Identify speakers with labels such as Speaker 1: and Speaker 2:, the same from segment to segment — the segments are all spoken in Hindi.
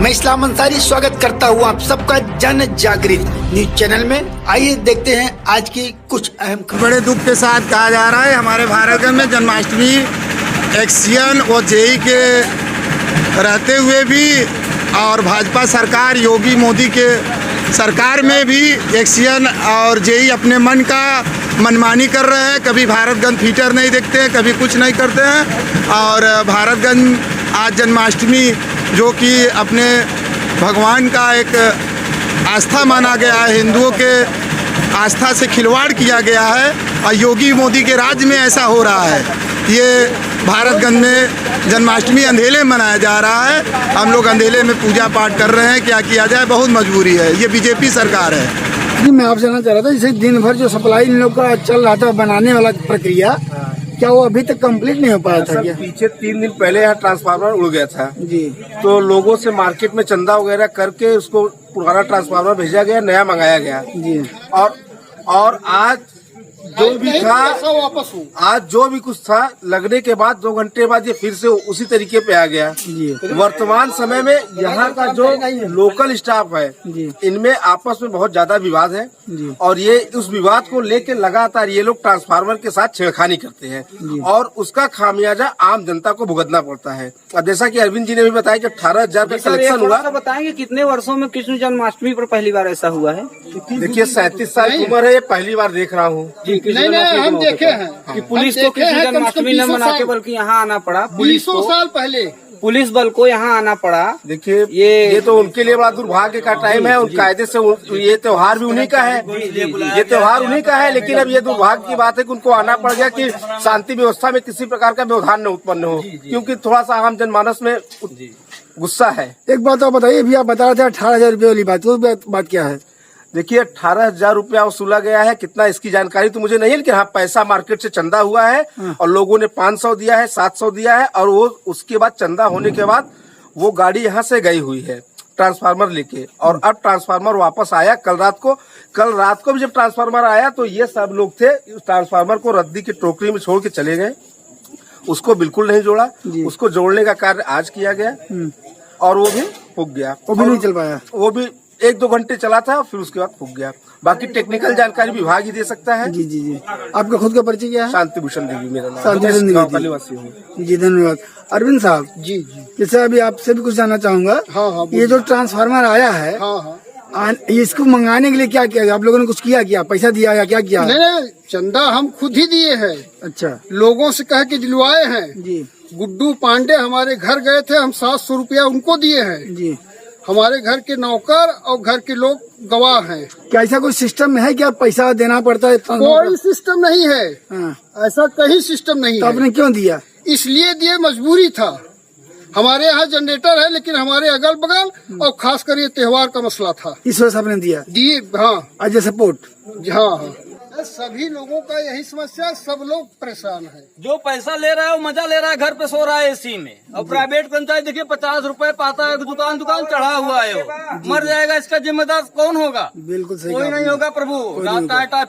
Speaker 1: मैं इस्लाम अंसारी स्वागत करता हूँ आप सबका जन जागृत न्यूज चैनल में। आइए देखते हैं आज की कुछ अहम खबर।
Speaker 2: बड़े दुख के साथ कहा जा रहा है हमारे भारतगंज में जन्माष्टमी एक्सियन और जेई के रहते हुए भी और भाजपा सरकार योगी मोदी के सरकार में भी एक्सियन और जेई अपने मन का मनमानी कर रहे हैं। कभी भारतगंज फीटर नहीं देखते हैं, कभी कुछ नहीं करते हैं। और भारतगंज आज जन्माष्टमी जो कि अपने भगवान का एक आस्था माना गया है, हिंदुओं के आस्था से खिलवाड़ किया गया है और योगी मोदी के राज्य में ऐसा हो रहा है। ये भारतगंज में जन्माष्टमी अंधेले में मनाया जा रहा है। हम लोग अंधेले में पूजा पाठ कर रहे हैं, क्या किया जाए, बहुत मजबूरी है। ये बीजेपी सरकार है।
Speaker 1: जी मैं आपसे जानना चाह रहा था, जैसे दिन भर जो सप्लाई इन लोग का चल रहा था बनाने वाला प्रक्रिया, क्या वो अभी तक कंप्लीट नहीं हो पाया था? क्या
Speaker 3: पीछे 3 दिन पहले यहाँ ट्रांसफार्मर उड़ गया था
Speaker 1: जी,
Speaker 3: तो लोगों से मार्केट में चंदा वगैरह करके उसको पुराना ट्रांसफार्मर भेजा गया, नया मंगाया गया
Speaker 1: जी।
Speaker 3: और आज जो भी था वापस आज जो भी कुछ था लगने के बाद 2 घंटे बाद ये फिर से उसी तरीके पे आ गया जी। वर्तमान समय में यहाँ का जो लोकल स्टाफ है इनमें आपस में बहुत ज्यादा विवाद है और ये उस विवाद को लेकर लगातार ये लोग ट्रांसफार्मर के साथ छेड़खानी करते हैं और उसका खामियाजा आम जनता को भुगतना पड़ता है। और जैसा कि अरविंद जी ने भी बताया कि 18,000 का कलेक्शन हुआ।
Speaker 4: बताएंगे कितने वर्षों में कृष्ण जन्माष्टमी पर पहली बार ऐसा हुआ है?
Speaker 3: देखिए 37 साल की उम्र है, ये पहली बार देख रहा हूँ।
Speaker 5: नहीं हम देखे हैं
Speaker 4: कि पुलिस को कृष्ण जन्माष्टमी न मना के बल्कि यहाँ आना पड़ा। पुलिस
Speaker 5: 200 साल पहले
Speaker 4: पुलिस बल को यहाँ आना पड़ा।
Speaker 3: देखिए ये तो उनके लिए बड़ा दुर्भाग्य का टाइम है। उन कायदे से ये त्योहार भी उन्हीं का है, ये त्योहार उन्हीं का है, लेकिन अब ये दुर्भाग्य की बात है कि उनको आना पड़ गया कि शांति व्यवस्था में किसी प्रकार का व्यवधान न उत्पन्न हो, क्योंकि थोड़ा सा आम जनमानस में गुस्सा है।
Speaker 1: एक बात आप बताइए, अभी आप बता रहे थे 18,000 रुपये वाली बात, वो बात क्या है?
Speaker 3: देखिए 18,000 रुपया वसूला गया है। कितना इसकी जानकारी तो मुझे नहीं है, लेकिन हाँ पैसा मार्केट से चंदा हुआ है और लोगों ने 500 दिया है, 700 दिया है और वो उसके बाद चंदा होने के बाद वो गाड़ी यहाँ से गई हुई है ट्रांसफार्मर लेके और अब ट्रांसफार्मर वापस आया कल रात को भी जब ट्रांसफार्मर आया तो ये सब लोग थे ट्रांसफार्मर को रद्दी की टोकरी में छोड़ के चले गए। उसको बिल्कुल नहीं जोड़ा, उसको जोड़ने का कार्य आज किया गया और वो भी फूक गया।
Speaker 1: वो भी नहीं चल पाया,
Speaker 3: वो भी 1-2 घंटे चला था फिर उसके बाद फूक गया। बाकी टेक्निकल जानकारी विभाग ही दे सकता है।
Speaker 1: जी जी जी। आपका खुद का परिचय क्या है?
Speaker 3: शांति भूषण देवी मेरा नाम।
Speaker 1: शांति भूषण देवी
Speaker 3: निवासी हूँ
Speaker 1: जी। धन्यवाद अरविंद साहब जी। जैसे अभी आपसे भी कुछ जानना चाहूंगा।
Speaker 5: हाँ,
Speaker 1: ये जो ट्रांसफार्मर आया है, इसको मंगाने के लिए क्या किया? आप लोगों ने कुछ किया पैसा दिया या क्या किया?
Speaker 5: नहीं चंदा हम खुद ही दिए हैं।
Speaker 1: अच्छा,
Speaker 5: लोगों से कह के दिलवाए हैं
Speaker 1: जी।
Speaker 5: गुड्डू पांडे हमारे घर गए थे, हम 700 रुपया उनको दिए हैं
Speaker 1: जी।
Speaker 5: हमारे घर के नौकर और घर के लोग गवाह हैं।
Speaker 1: क्या ऐसा कोई सिस्टम है क्या पैसा देना पड़ता है?
Speaker 5: कोई सिस्टम नहीं है।
Speaker 1: हाँ।
Speaker 5: ऐसा कहीं सिस्टम नहीं
Speaker 1: तो
Speaker 5: है।
Speaker 1: आपने क्यों दिया?
Speaker 5: इसलिए दिए, मजबूरी था। हमारे यहाँ जनरेटर है लेकिन हमारे अगल बगल और खास कर ये त्योहार का मसला था,
Speaker 1: इस वजह से आपने दिया।
Speaker 5: दिए हाँ
Speaker 1: आज सपोर्ट।
Speaker 5: हाँ सभी लोगों का यही समस्या, सब लोग परेशान है।
Speaker 4: जो पैसा ले रहा है वो मजा ले रहा है, घर पे सो रहा है एसी में। और प्राइवेट कर्मचारी देखिए 50 रुपए पाता है, दुकान चढ़ा हुआ है, वो मर जाएगा। इसका जिम्मेदार कौन होगा?
Speaker 1: बिल्कुल सही,
Speaker 4: कोई नहीं होगा प्रभु।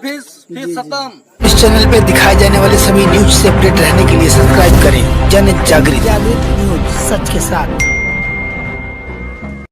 Speaker 4: फीस खत्म।
Speaker 1: इस चैनल पे दिखाए जाने वाले सभी न्यूज से अपडेट रहने के लिए सब्सक्राइब करें जन जागृत न्यूज, सच के साथ।